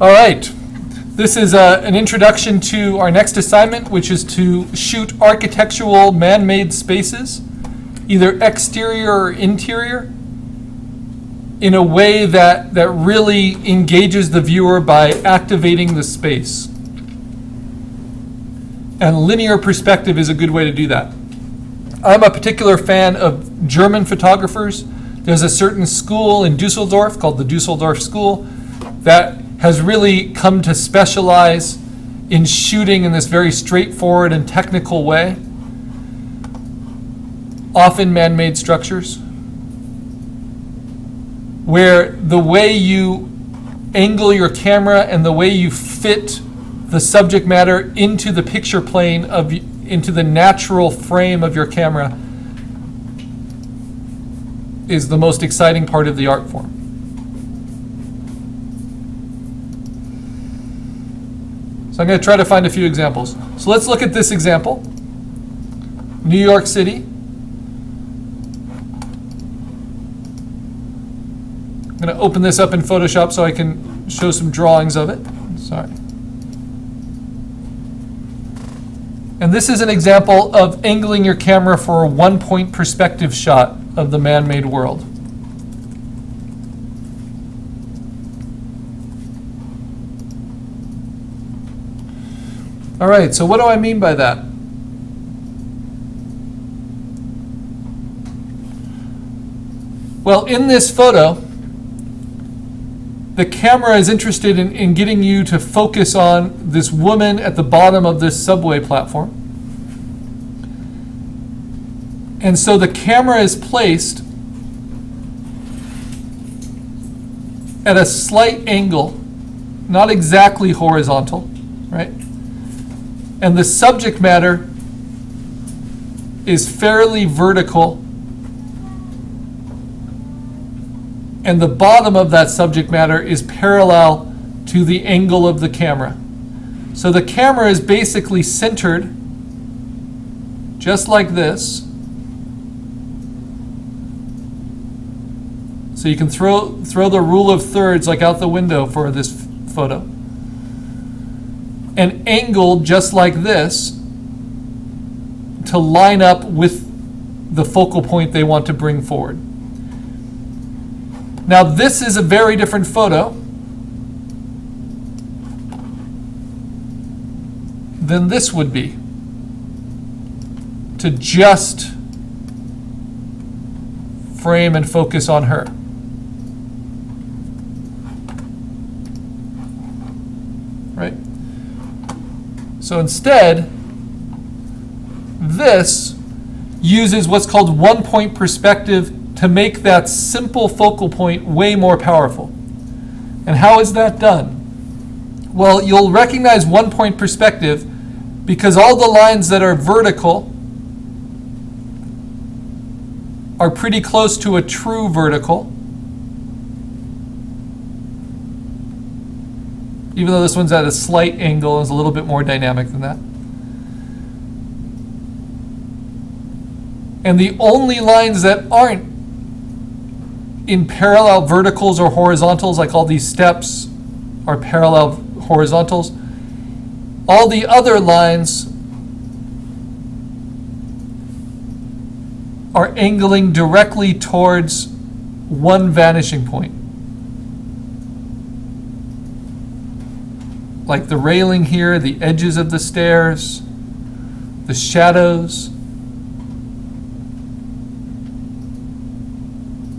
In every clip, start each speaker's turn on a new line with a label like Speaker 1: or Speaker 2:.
Speaker 1: All right. This is an introduction to our next assignment, which is to shoot architectural man-made spaces, either exterior or interior, in a way that really engages the viewer by activating the space. And linear perspective is a good way to do that. I'm a particular fan of German photographers. There's a certain school in Dusseldorf called the Dusseldorf School that has really come to specialize in shooting in this very straightforward and technical way, often man-made structures, where the way you angle your camera and the way you fit the subject matter into the picture plane into the natural frame of your camera is the most exciting part of the art form. So I'm going to try to find a few examples. So let's look at this example. New York City. I'm going to open this up in Photoshop so I can show some drawings of it. Sorry. And this is an example of angling your camera for a one-point perspective shot of the man-made world. All right, so what do I mean by that? Well, in this photo, the camera is interested in getting you to focus on this woman at the bottom of this subway platform. And so the camera is placed at a slight angle, not exactly horizontal, right? And the subject matter is fairly vertical, and the bottom of that subject matter is parallel to the angle of the camera. So the camera is basically centered just like this. So you can throw the rule of thirds like out the window for this photo. And angled just like this to line up with the focal point they want to bring forward. Now this is a very different photo than this would be, to just frame and focus on her. Right? So instead, this uses what's called one-point perspective to make that simple focal point way more powerful. And how is that done? Well, you'll recognize one-point perspective because all the lines that are vertical are pretty close to a true vertical, even though this one's at a slight angle and is a little bit more dynamic than that. And the only lines that aren't in parallel verticals or horizontals, like all these steps are parallel horizontals, all the other lines are angling directly towards one vanishing point. Like the railing here, the edges of the stairs, the shadows.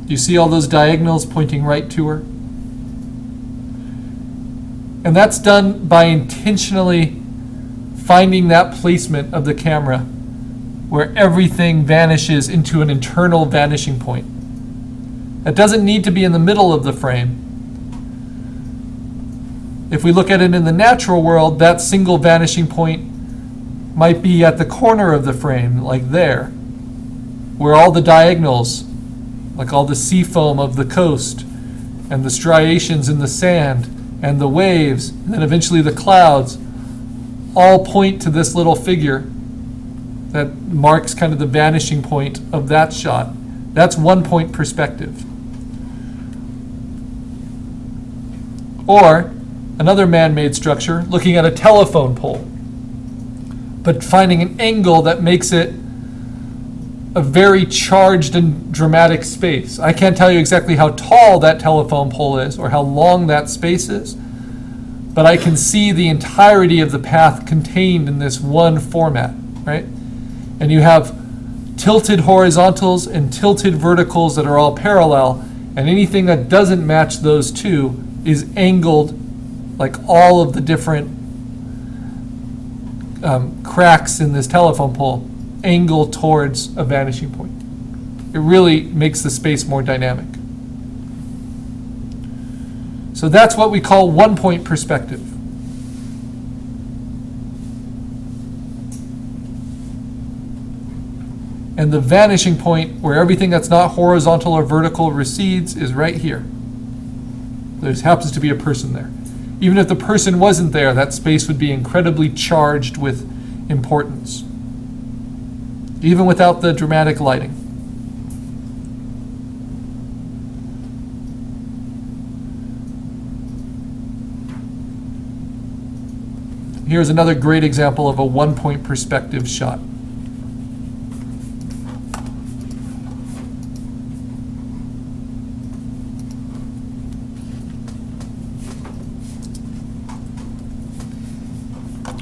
Speaker 1: Do you see all those diagonals pointing right to her? And that's done by intentionally finding that placement of the camera where everything vanishes into an internal vanishing point. It doesn't need to be in the middle of the frame. If we look at it in the natural world, that single vanishing point might be at the corner of the frame, like there, where all the diagonals, like all the sea foam of the coast, and the striations in the sand, and the waves, and then eventually the clouds, all point to this little figure that marks kind of the vanishing point of that shot. That's one-point perspective. Or another man-made structure, looking at a telephone pole, but finding an angle that makes it a very charged and dramatic space. I can't tell you exactly how tall that telephone pole is or how long that space is, but I can see the entirety of the path contained in this one format, right? And you have tilted horizontals and tilted verticals that are all parallel, and anything that doesn't match those two is angled, like all of the different cracks in this telephone pole angle towards a vanishing point. It really makes the space more dynamic. So that's what we call one-point perspective. And the vanishing point, where everything that's not horizontal or vertical recedes, is right here. There happens to be a person there. Even if the person wasn't there, that space would be incredibly charged with importance, even without the dramatic lighting. Here's another great example of a one-point perspective shot.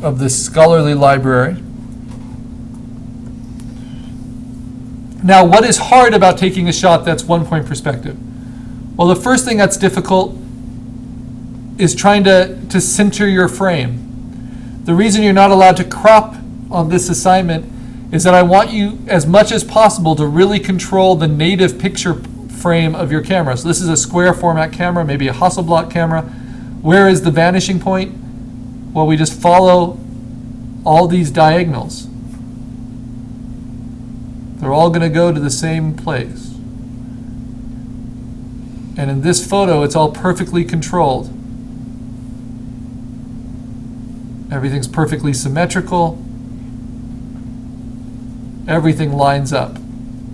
Speaker 1: Of this scholarly library. Now, what is hard about taking a shot that's one-point perspective? Well, the first thing that's difficult is trying to center your frame. The reason you're not allowed to crop on this assignment is that I want you, as much as possible, to really control the native picture frame of your camera. So this is a square format camera, maybe a Hasselblad camera. Where is the vanishing point? Well, we just follow all these diagonals. They're all going to go to the same place. And in this photo, it's all perfectly controlled. Everything's perfectly symmetrical. Everything lines up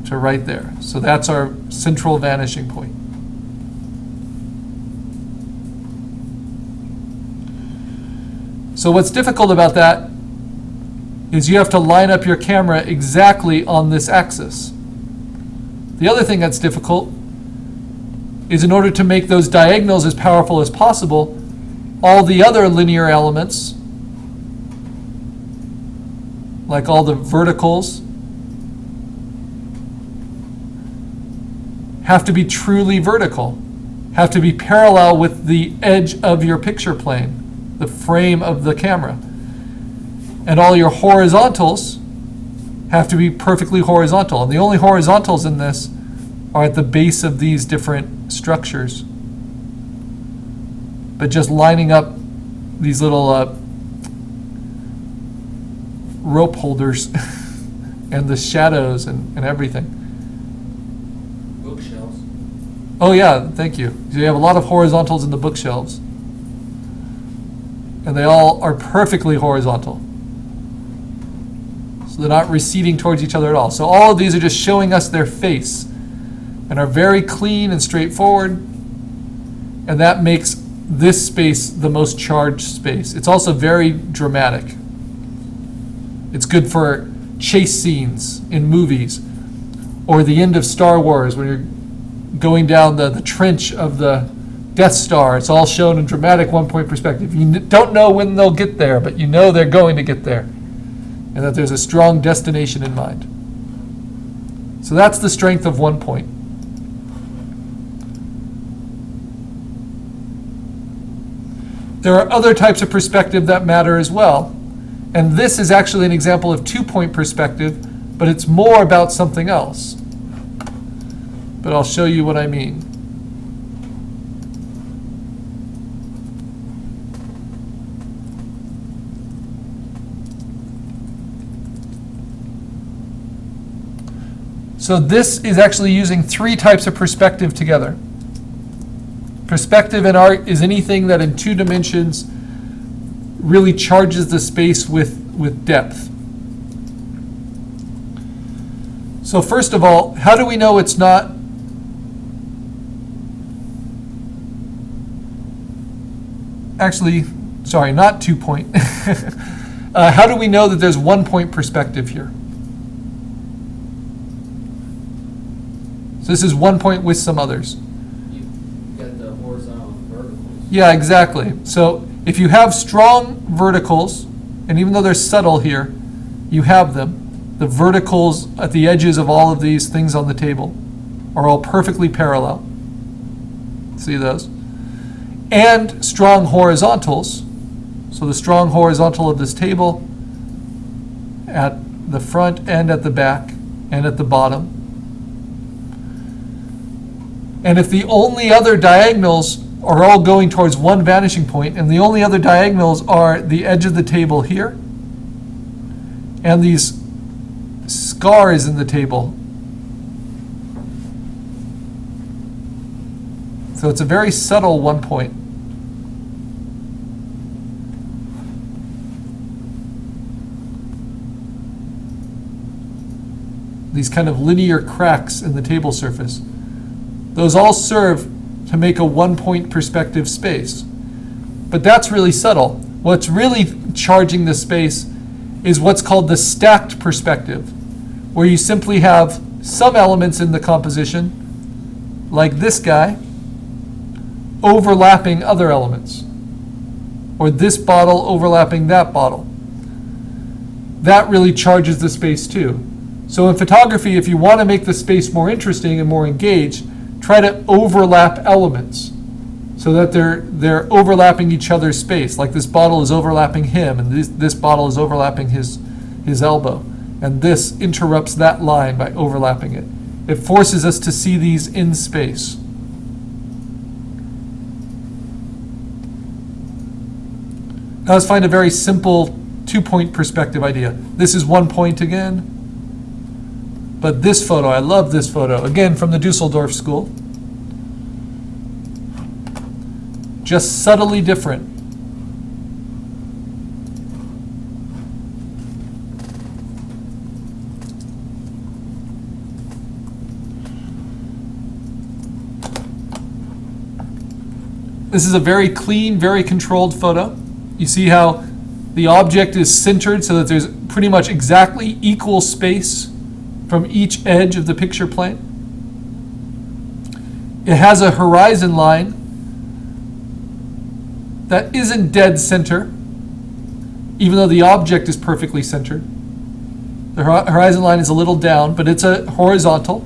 Speaker 1: to right there. So that's our central vanishing point. So what's difficult about that is you have to line up your camera exactly on this axis. The other thing that's difficult is, in order to make those diagonals as powerful as possible, all the other linear elements, like all the verticals, have to be truly vertical, have to be parallel with the edge of your picture plane, the frame of the camera. And all your horizontals have to be perfectly horizontal. And the only horizontals in this are at the base of these different structures. But just lining up these little rope holders and the shadows and everything.
Speaker 2: Bookshelves.
Speaker 1: Oh yeah, thank you. So you have a lot of horizontals in the bookshelves. And they all are perfectly horizontal. So they're not receding towards each other at all. So all of these are just showing us their face and are very clean and straightforward. And that makes this space the most charged space. It's also very dramatic. It's good for chase scenes in movies, or the end of Star Wars when you're going down the trench of the Death Star. It's all shown in dramatic one-point perspective. You don't know when they'll get there, but you know they're going to get there, and that there's a strong destination in mind. So that's the strength of one point. There are other types of perspective that matter as well, and this is actually an example of two-point perspective, but it's more about something else. But I'll show you what I mean. So this is actually using three types of perspective together. Perspective in art is anything that in two dimensions really charges the space with depth. So first of all, how do we know it's not actually, sorry, not 2 point. How do we know that there's 1 point perspective here? So this is 1 point with some others.
Speaker 2: You got the horizontal and verticals.
Speaker 1: Yeah, exactly. So if you have strong verticals, and even though they're subtle here, you have them. The verticals at the edges of all of these things on the table are all perfectly parallel. See those? And strong horizontals. So the strong horizontal of this table at the front and at the back and at the bottom. And if the only other diagonals are all going towards one vanishing point, and the only other diagonals are the edge of the table here and these scars in the table. So it's a very subtle 1 point. These kind of linear cracks in the table surface. Those all serve to make a 1 point perspective space. But that's really subtle. What's really charging the space is what's called the stacked perspective, where you simply have some elements in the composition, like this guy, overlapping other elements, or this bottle overlapping that bottle. That really charges the space too. So in photography, if you want to make the space more interesting and more engaged, try to overlap elements so that they're overlapping each other's space. Like this bottle is overlapping him, and this bottle is overlapping his elbow. And this interrupts that line by overlapping it. It forces us to see these in space. Now let's find a very simple 2 point perspective idea. This is 1 point again. But this photo, I love this photo. Again, from the Dusseldorf School. Just subtly different. This is a very clean, very controlled photo. You see how the object is centered so that there's pretty much exactly equal space from each edge of the picture plane. It has a horizon line that isn't dead center, even though the object is perfectly centered. The horizon line is a little down, but it's a horizontal.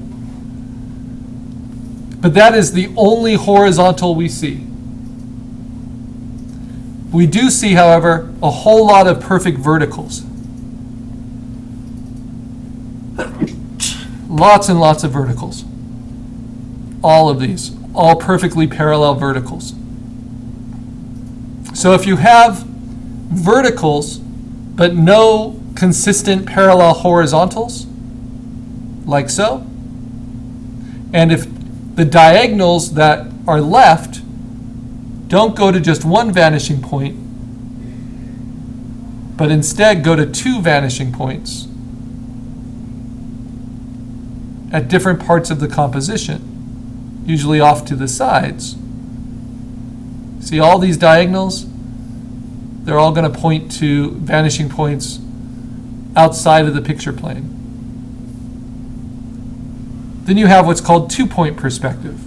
Speaker 1: But that is the only horizontal we see. We do see, however, a whole lot of perfect verticals. Lots and lots of verticals. All of these, all perfectly parallel verticals. So if you have verticals, but no consistent parallel horizontals, like so, and if the diagonals that are left don't go to just one vanishing point, but instead go to 2 vanishing points at different parts of the composition, usually off to the sides. See all these diagonals? They're all going to point to vanishing points outside of the picture plane. Then you have what's called 2 point perspective,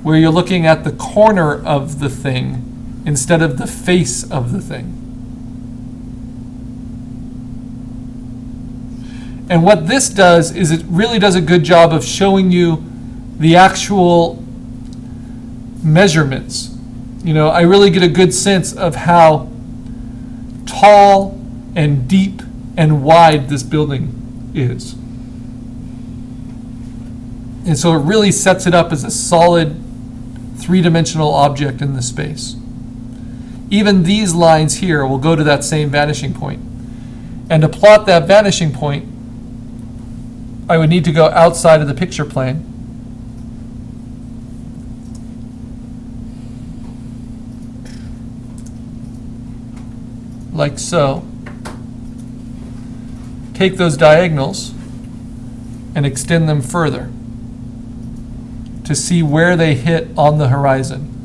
Speaker 1: where you're looking at the corner of the thing instead of the face of the thing. And what this does is it really does a good job of showing you the actual measurements. You know, I really get a good sense of how tall and deep and wide this building is. And so it really sets it up as a solid 3-dimensional object in the space. Even these lines here will go to that same vanishing point. And to plot that vanishing point, I would need to go outside of the picture plane. Like so. Take those diagonals and extend them further to see where they hit on the horizon.